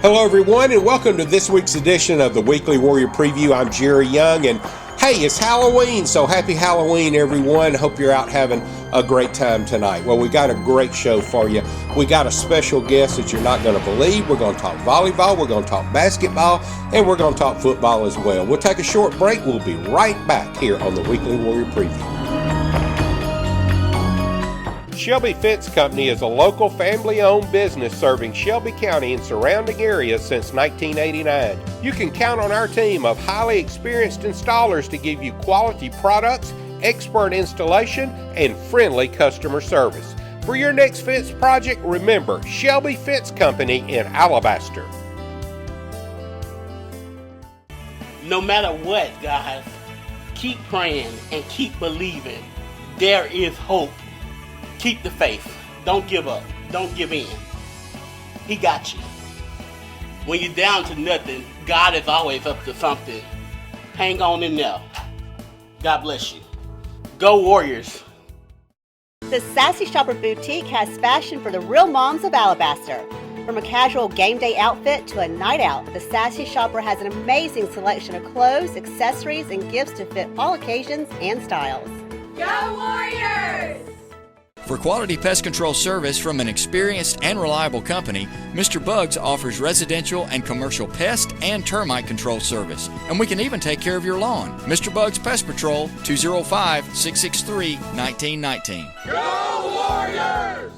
Hello, everyone, and welcome to this week's edition of the Weekly Warrior Preview. I'm Jerry Young, and hey, it's Halloween, so happy Halloween, everyone. Hope you're out having a great time tonight. Well, we got a great show for you. We got a special guest that you're not going to believe. We're going to talk volleyball, we're going to talk basketball, and we're going to talk football as well. We'll take a short break. We'll be right back here on the Weekly Warrior Preview. Shelby Fence Company is a local family-owned business serving Shelby County and surrounding areas since 1989. You can count on our team of highly experienced installers to give you quality products, expert installation, and friendly customer service. For your next fence project, remember Shelby Fence Company in Alabaster. No matter what, guys, keep praying and keep believing. There is hope. Keep the faith. Don't give up. Don't give in. He got you. When you're down to nothing, God is always up to something. Hang on in there. God bless you. Go Warriors. The Sassy Shopper Boutique has fashion for the real moms of Alabaster. From a casual game day outfit to a night out, the Sassy Shopper has an amazing selection of clothes, accessories, and gifts to fit all occasions and styles. Go Warriors! For quality pest control service from an experienced and reliable company, Mr. Bugs offers residential and commercial pest and termite control service. And we can even take care of your lawn. Mr. Bugs Pest Patrol, 205-663-1919. Go Warriors!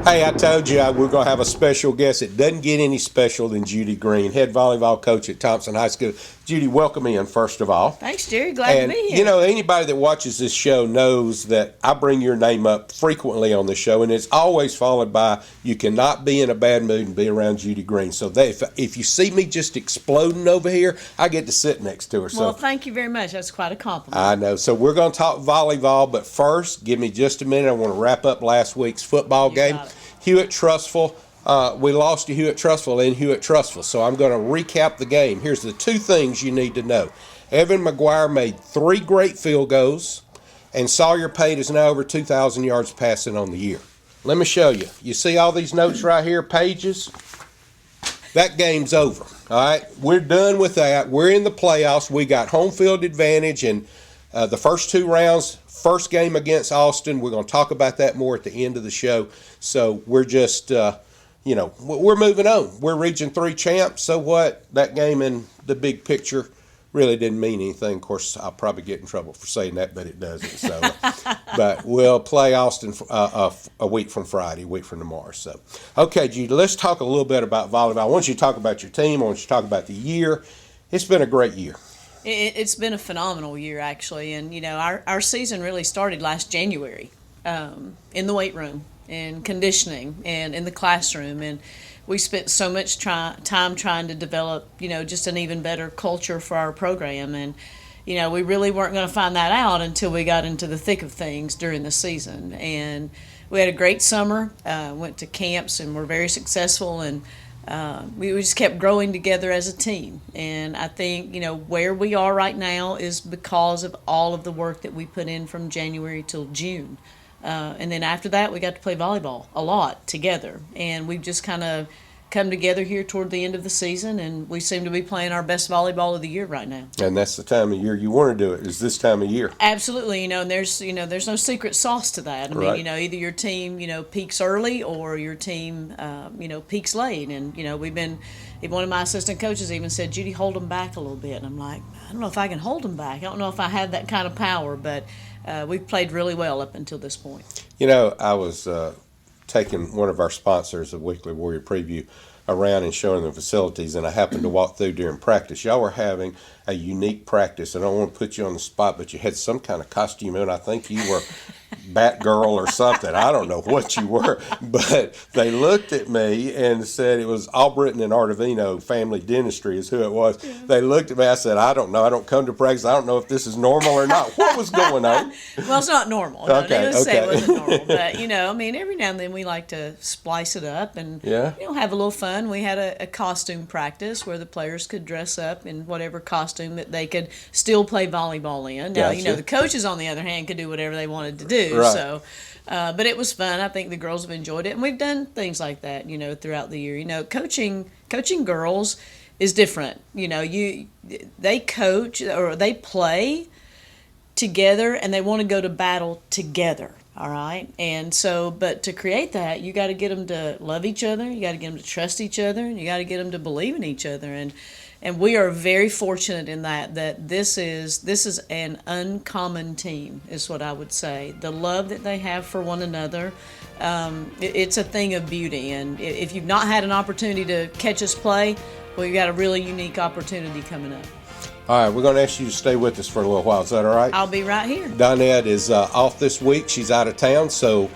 Hey, I told you we're going to have a special guest. It doesn't get any special than Judy Green, head volleyball coach at Thompson High School. Judy, welcome in, first of all. Thanks, Jerry. Glad to be here. You know, anybody that watches this show knows that I bring your name up frequently on the show, and it's always followed by, you cannot be in a bad mood and be around Judy Green. So if you see me just exploding over here, I get to sit next to her. Well, thank you very much. That's quite a compliment. I know. So we're going to talk volleyball, but first, give me just a minute. I want to wrap up last week's football game. Hewitt-Trussville. We lost to Hewitt-Trussville in Hewitt-Trussville, so I'm going to recap the game. Here's the two things you need to know. Evan McGuire made 3 great field goals, and Sawyer Pate is now over 2,000 yards passing on the year. Let me show you. You see all these notes right here, pages? That game's over, all right? We're done with that. We're in the playoffs. We got home field advantage, and the first 2 rounds, first game against Austin. We're going to talk about that more at the end of the show. So we're just, we're moving on. We're Region 3 champs. So what? That game in the big picture really didn't mean anything. Of course, I'll probably get in trouble for saying that, but it doesn't. So, but we'll play Austin a week from Friday, a week from tomorrow. So, okay, Judy, let's talk a little bit about volleyball. I want you to talk about your team. I want you to talk about the year. It's been a great year. It's been a phenomenal year, actually. And, our season really started last January in the weight room and conditioning and in the classroom. And we spent so much time trying to develop, just an even better culture for our program. And, we really weren't going to find that out until we got into the thick of things during the season. And we had a great summer, went to camps and were very successful. And we just kept growing together as a team. And I think, where we are right now is because of all of the work that we put in from January till June. And then after that, we got to play volleyball a lot together. And we've just kind of come together here toward the end of the season, and we seem to be playing our best volleyball of the year right now. And that's the time of year you want to do it, is this time of year. Absolutely. And there's no secret sauce to that. I mean, either your team, peaks early or your team, peaks late. And, one of my assistant coaches even said, Judy, hold them back a little bit. And I'm like, I don't know if I can hold them back. I don't know if I have that kind of power, but we've played really well up until this point. I was taking one of our sponsors of Weekly Warrior Preview around and showing them facilities, and I happened to walk through during practice. Y'all were having a unique practice. I don't want to put you on the spot, but you had some kind of costume on. I think you were Batgirl or something. I don't know what you were, but they looked at me and said it was Albritton and Artavino Family Dentistry is who it was. Yeah. They looked at me. I said, I don't know. I don't come to practice. I don't know if this is normal or not. What was going on? Well, it's not normal. No, okay. Say it wasn't normal. But, every now and then we like to splice it up and, have a little fun. We had a costume practice where the players could dress up in whatever costume that they could still play volleyball in. Now, Gotcha. the coaches, on the other hand, could do whatever they wanted to do. too. Right. So, but it was fun. I think the girls have enjoyed it, and we've done things like that, throughout the year. Coaching girls is different. They coach or they play together, and they want to go to battle together. All right. And so, but to create that, you got to get them to love each other. You got to get them to trust each other, and you got to get them to believe in each other. And we are very fortunate in that this is an uncommon team, is what I would say. The love that they have for one another, it's a thing of beauty. And if you've not had an opportunity to catch us play, well, you got a really unique opportunity coming up. All right, we're going to ask you to stay with us for a little while. Is that all right? I'll be right here. Donette is off this week. She's out of town, so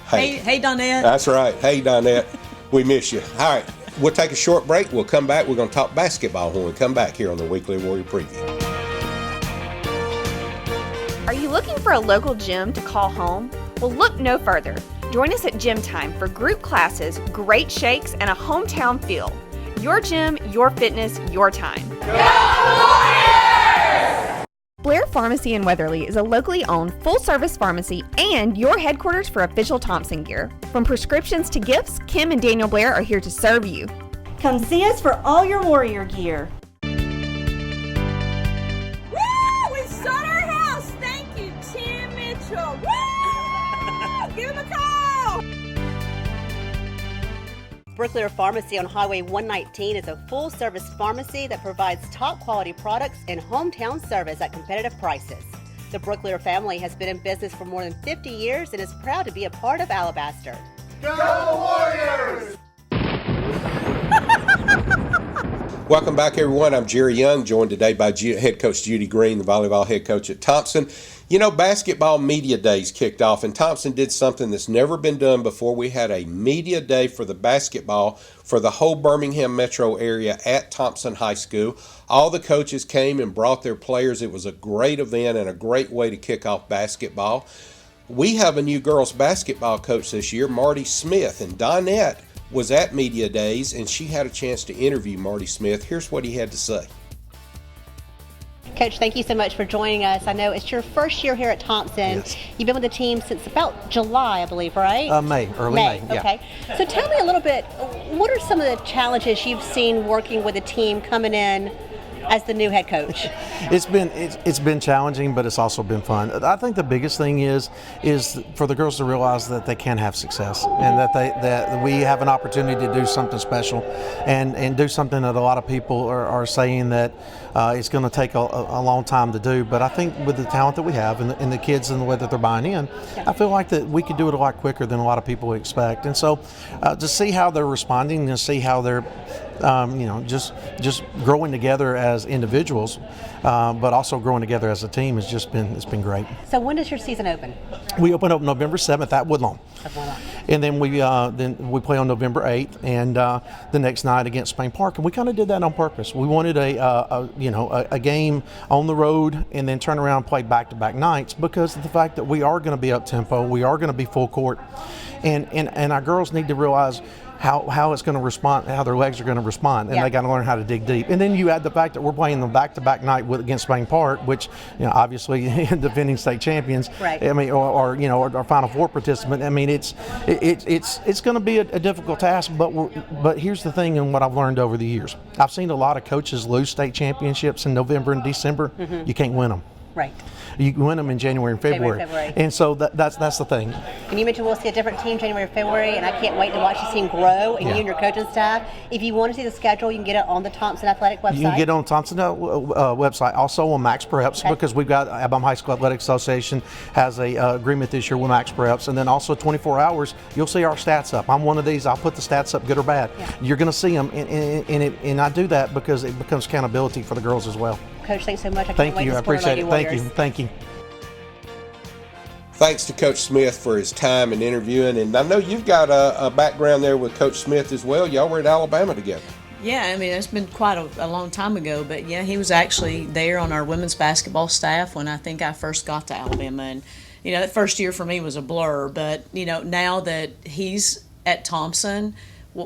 hey, Donette. That's right. Hey, Donette, we miss you. All right, we'll take a short break. We'll come back. We're going to talk basketball when we come back here on the Weekly Warrior Preview. Are you looking for a local gym to call home? Well, look no further. Join us at Gym Time for group classes, great shakes, and a hometown feel. Your gym, your fitness, your time. Blair Pharmacy in Weatherly is a locally owned full-service pharmacy and your headquarters for official Thompson gear. From prescriptions to gifts, Kim and Daniel Blair are here to serve you. Come see us for all your Warrior gear. Woo! We sold our house! Thank you, Tim Mitchell! Woo! Give him a call! Brooklier Pharmacy on Highway 119 is a full-service pharmacy that provides top-quality products and hometown service at competitive prices. The Brooklier family has been in business for more than 50 years and is proud to be a part of Alabaster. Go Warriors! Welcome back, everyone. I'm Jerry Young, joined today by head coach Judy Green, the volleyball head coach at Thompson. Basketball media days kicked off, and Thompson did something that's never been done before. We had a media day for the basketball for the whole Birmingham metro area at Thompson High School. All the coaches came and brought their players. It was a great event and a great way to kick off basketball. We have a new girls basketball coach this year, Marty Smith, and Donette was at media days, and she had a chance to interview Marty Smith. Here's what he had to say. Coach, thank you so much for joining us. I know it's your first year here at Thompson. Yes. You've been with the team since about July, I believe, right? Early May, yeah. Okay. So tell me a little bit, what are some of the challenges you've seen working with the team coming in as the new head coach? It's been challenging, but it's also been fun. I think the biggest thing is for the girls to realize that they can have success and that we have an opportunity to do something special and do something that a lot of people are saying that it's going to take a long time to do. But I think with the talent that we have and the kids and the way that they're buying in, I feel like that we could do it a lot quicker than a lot of people expect. And so to see how they're responding and see how they're just growing together as individuals, but also growing together as a team it's been great. So when does your season open? We open up November 7th at Woodlawn. And then we play on November 8th and the next night against Spain Park. And we kind of did that on purpose. We wanted a game on the road and then turn around and play back-to-back nights because of the fact that we are going to be up-tempo, we are going to be full court, and our girls need to realize how it's going to respond, how their legs are going to respond, and they got to learn how to dig deep. And then you add the fact that we're playing them back-to-back night against Spain Park, which obviously defending state champions. Right. I mean, or our Final Four participant. I mean, it's going to be a difficult task. But here's the thing, and what I've learned over the years, I've seen a lot of coaches lose state championships in November and December. Mm-hmm. You can't win them. Right. You can win them in January and February. And so that's the thing. And you mentioned we'll see a different team January and February, and I can't wait to watch the team grow, and you and your coaching staff. If you want to see the schedule, you can get it on the Thompson Athletic website. You can get it on Thompson website, also on Max Preps, because we've got Alabama High School Athletic Association has a agreement this year with Max Preps, and then also 24 hours, you'll see our stats up. I'm one of these, I'll put the stats up, good or bad. Yeah. You're going to see them, and I do that because it becomes accountability for the girls as well. Coach, thanks so much. Thank you. I appreciate it. Thank you. Thanks to Coach Smith for his time and interviewing. And I know you've got a background there with Coach Smith as well. Y'all were at Alabama together. Yeah, I mean, it's been quite a long time ago. But, yeah, he was actually there on our women's basketball staff when I think I first got to Alabama. And, that first year for me was a blur. But, now that he's at Thompson,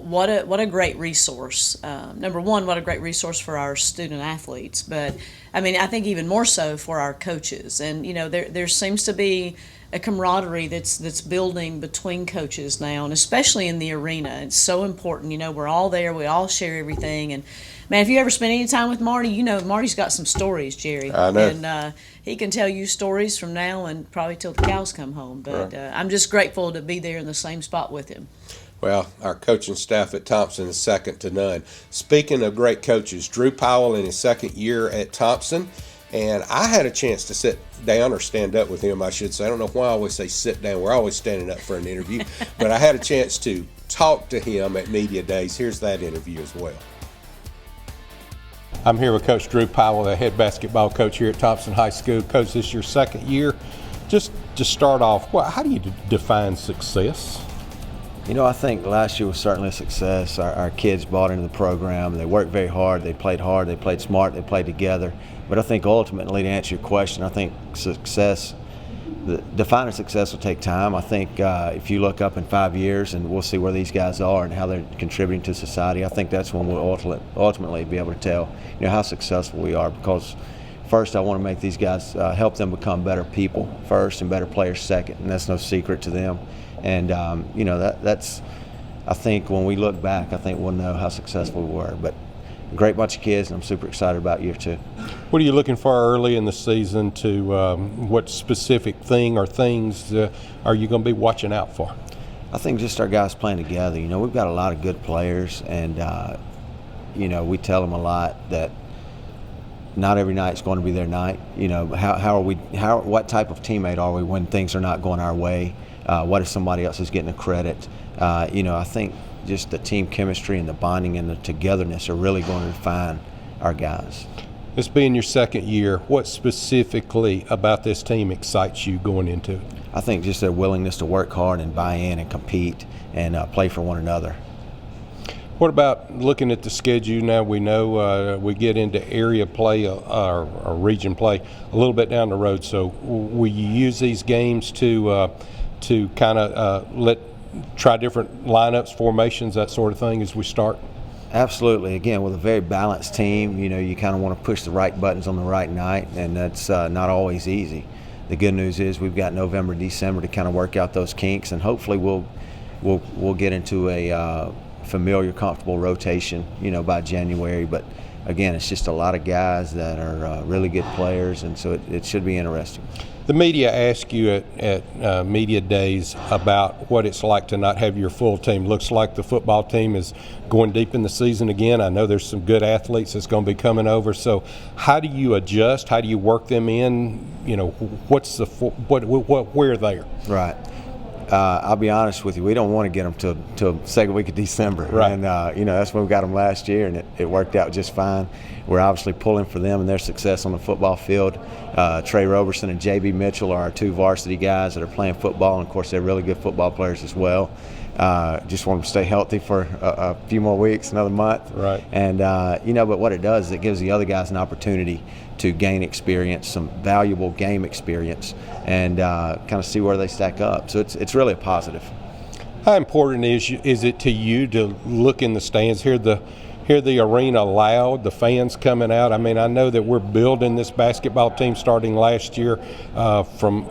what a great resource. Number one, what a great resource for our student athletes, but I mean, I think even more so for our coaches. And there seems to be a camaraderie that's building between coaches now, and especially in the arena. It's so important. We're all there. We all share everything. And man, if you ever spend any time with Marty, Marty's got some stories, Jerry. I know. And he can tell you stories from now and probably till the cows come home. But I'm just grateful to be there in the same spot with him. Well, our coaching staff at Thompson is second to none. Speaking of great coaches, Drew Powell in his second year at Thompson, and I had a chance to sit down, or stand up with him, I should say. I don't know why I always say sit down. We're always standing up for an interview. But I had a chance to talk to him at Media Days. Here's that interview as well. I'm here with Coach Drew Powell, the head basketball coach here at Thompson High School. Coach, this is your second year. Just to start off, how do you define success? I think last year was certainly a success. Our kids bought into the program. They worked very hard, they played smart, they played together. But I think ultimately, to answer your question, I think defining success will take time. I think if you look up in 5 years and we'll see where these guys are and how they're contributing to society, I think that's when we'll ultimately be able to tell how successful we are. Because first, I want to make these guys, help them become better people first and better players second, and that's no secret to them. And that's, I think when we look back, I think we'll know how successful we were. But a great bunch of kids, and I'm super excited about year two. What are you looking for early in the season to what specific thing or things are you going to be watching out for? I think just our guys playing together. We've got a lot of good players, and we tell them a lot that not every night's going to be their night. What type of teammate are we when things are not going our way? What if somebody else is getting the credit? I think just the team chemistry and the bonding and the togetherness are really going to define our guys. This being your second year, what specifically about this team excites you going into it? I think just their willingness to work hard and buy in and compete and play for one another. What about looking at the schedule now? We know we get into area play or region play a little bit down the road. So will you use these games to kind of try different lineups, formations, that sort of thing as we start? Absolutely. Again, with a very balanced team, you kind of want to push the right buttons on the right night, and that's not always easy. The good news is we've got November, December to kind of work out those kinks, and hopefully we'll get into a familiar, comfortable rotation, by January. But again, it's just a lot of guys that are really good players, and so it should be interesting. The media asked you at Media Days about what it's like to not have your full team. Looks like the football team is going deep in the season again. I know there's some good athletes that's going to be coming over. So how do you adjust? How do you work them in? Where they're? Right. I'll be honest with you, we don't want to get them till second week of December. Right. And, that's when we got them last year, and it worked out just fine. We're obviously pulling for them and their success on the football field. Trey Roberson and J.B. Mitchell are our two varsity guys that are playing football, and, of course, they're really good football players as well. Just want them to stay healthy for a few more weeks, another month. Right. And, but what it does is it gives the other guys an opportunity to gain experience, some valuable game experience, and kind of see where they stack up. So it's really a positive. How important is it to you to look in the stands, hear the arena loud, the fans coming out? I mean, I know that we're building this basketball team starting last year from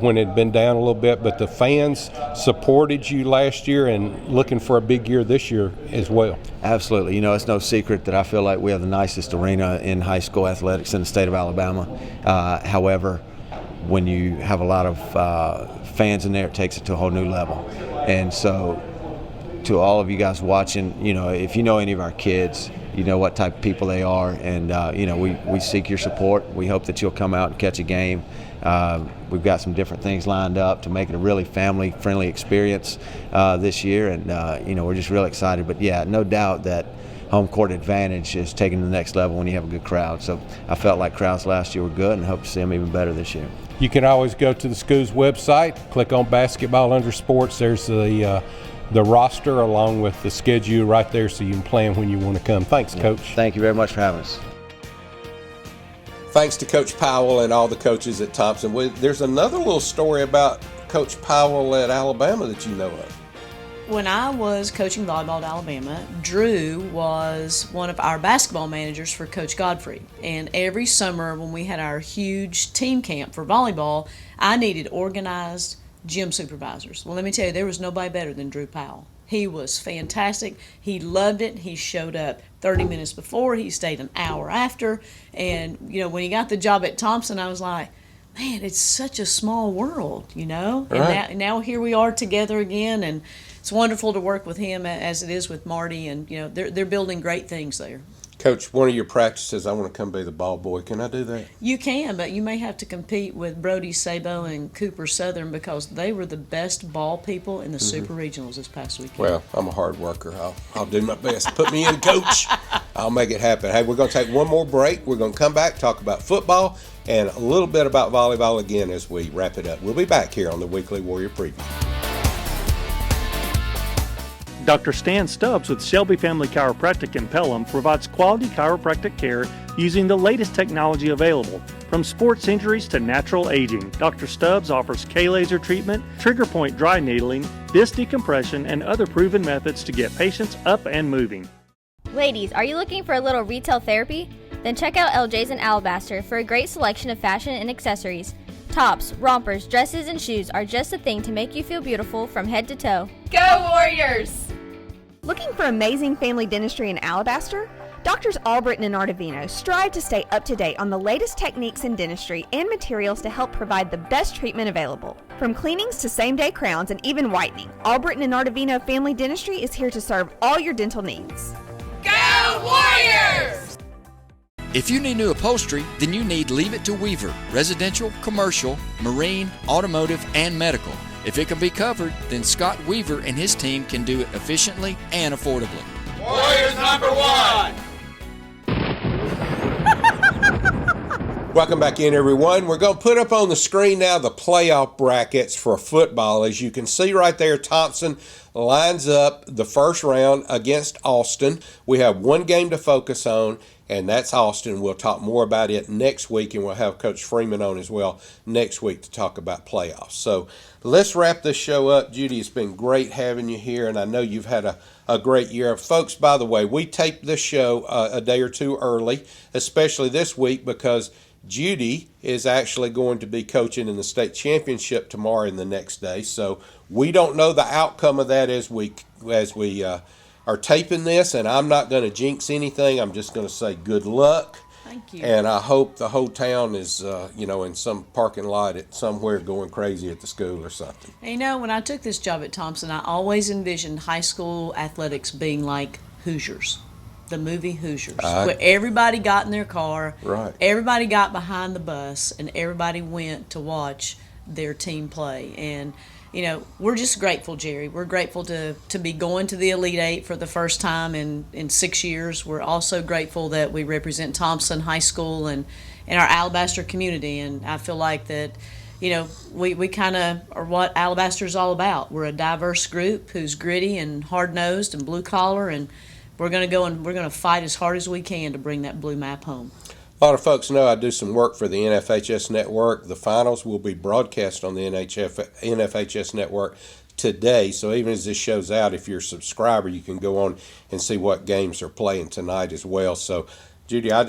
when it had been down a little bit, but the fans supported you last year and looking for a big year this year as well. Absolutely. It's no secret that I feel like we have the nicest arena in high school athletics in the state of Alabama. However, when you have a lot of fans in there, it takes it to a whole new level. And so to all of you guys watching, if you know any of our kids, you know what type of people they are, and we seek your support. We hope that you'll come out and catch a game. We've got some different things lined up to make it a really family-friendly experience this year, and we're just really excited. But yeah, no doubt that home court advantage is taking to the next level when you have a good crowd. So I felt like crowds last year were good, and hope to see them even better this year. You can always go to the school's website, click on basketball under sports. There's the roster along with the schedule right there, so you can plan when you want to come. Thanks, Coach. Thank you very much for having us. Thanks to Coach Powell and all the coaches at Thompson. There's another little story about Coach Powell at Alabama that you know of. When I was coaching volleyball at Alabama, Drew was one of our basketball managers for Coach Godfrey. And every summer when we had our huge team camp for volleyball, I needed organized gym supervisors. Well, let me tell you, there was nobody better than Drew Powell. He was fantastic. He loved it. He showed up 30 minutes before. He stayed an hour after. And, when he got the job at Thompson, I was like, man, it's such a small world, And Right. now here we are together again, and it's wonderful to work with him as it is with Marty, and they're building great things there. Coach, one of your practices, I want to come be the ball boy. Can I do that? You can, but you may have to compete with Brody Sabo and Cooper Southern because they were the best ball people in the Super Regionals this past weekend. Well, I'm a hard worker. I'll do my best. Put me in, Coach. I'll make it happen. Hey, we're going to take one more break. We're going to come back, talk about football, and a little bit about volleyball again as we wrap it up. We'll be back here on the Weekly Warrior Preview. Dr. Stan Stubbs with Shelby Family Chiropractic in Pelham provides quality chiropractic care using the latest technology available. From sports injuries to natural aging, Dr. Stubbs offers K-laser treatment, trigger point dry needling, disc decompression, and other proven methods to get patients up and moving. Ladies, are you looking for a little retail therapy? Then check out LJ's in Alabaster for a great selection of fashion and accessories. Tops, rompers, dresses, and shoes are just the thing to make you feel beautiful from head to toe. Go Warriors! Looking for amazing family dentistry in Alabaster? Doctors Albritton and Artavino strive to stay up to date on the latest techniques in dentistry and materials to help provide the best treatment available. From cleanings to same-day crowns and even whitening, Albritton and Artavino Family Dentistry is here to serve all your dental needs. Go Warriors! If you need new upholstery, then you need Leave It to Weaver, residential, commercial, marine, automotive, and medical. If it can be covered, then Scott Weaver and his team can do it efficiently and affordably. Warriors #1! Welcome back in, everyone. We're going to put up on the screen now the playoff brackets for football. As you can see right there, Thompson lines up the first round against Austin. We have one game to focus on, and that's Austin. We'll talk more about it next week, and we'll have Coach Freeman on as well next week to talk about playoffs. So let's wrap this show up. Judy, it's been great having you here, and I know you've had a great year. Folks, by the way, we taped this show a day or two early, especially this week, because Judy is actually going to be coaching in the state championship tomorrow and the next day. So we don't know the outcome of that as we are taping this, and I'm not going to jinx anything. I'm just going to say good luck. Thank you. And I hope the whole town is, in some parking lot at somewhere going crazy at the school or something. And when I took this job at Thompson, I always envisioned high school athletics being like Hoosiers, the movie Hoosiers, where everybody got in their car, right? Everybody got behind the bus, and everybody went to watch their team play. And we're just grateful, Jerry. We're grateful to be going to the Elite Eight for the first time in 6 years. We're also grateful that we represent Thompson High School and our Alabaster community. And I feel like that, we kind of are what Alabaster is all about. We're a diverse group who's gritty and hard-nosed and blue-collar, and we're going to go and we're going to fight as hard as we can to bring that blue map home. A lot of folks know I do some work for the NFHS Network. The finals will be broadcast on the NFHS Network today. So even as this show's out, if you're a subscriber, you can go on and see what games are playing tonight as well. So, Judy, I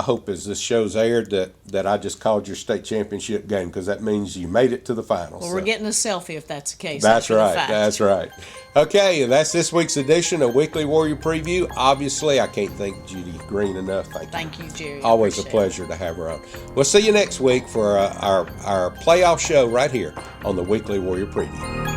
hope as this show's aired that I just called your state championship game, because that means you made it to the finals. Well, we're getting a selfie if that's the case. That's right. That's right. Okay, and that's this week's edition of Weekly Warrior Preview. Obviously, I can't thank Judy Green enough. Thank you, Jerry. Always a pleasure to have her on. We'll see you next week for our playoff show right here on the Weekly Warrior Preview.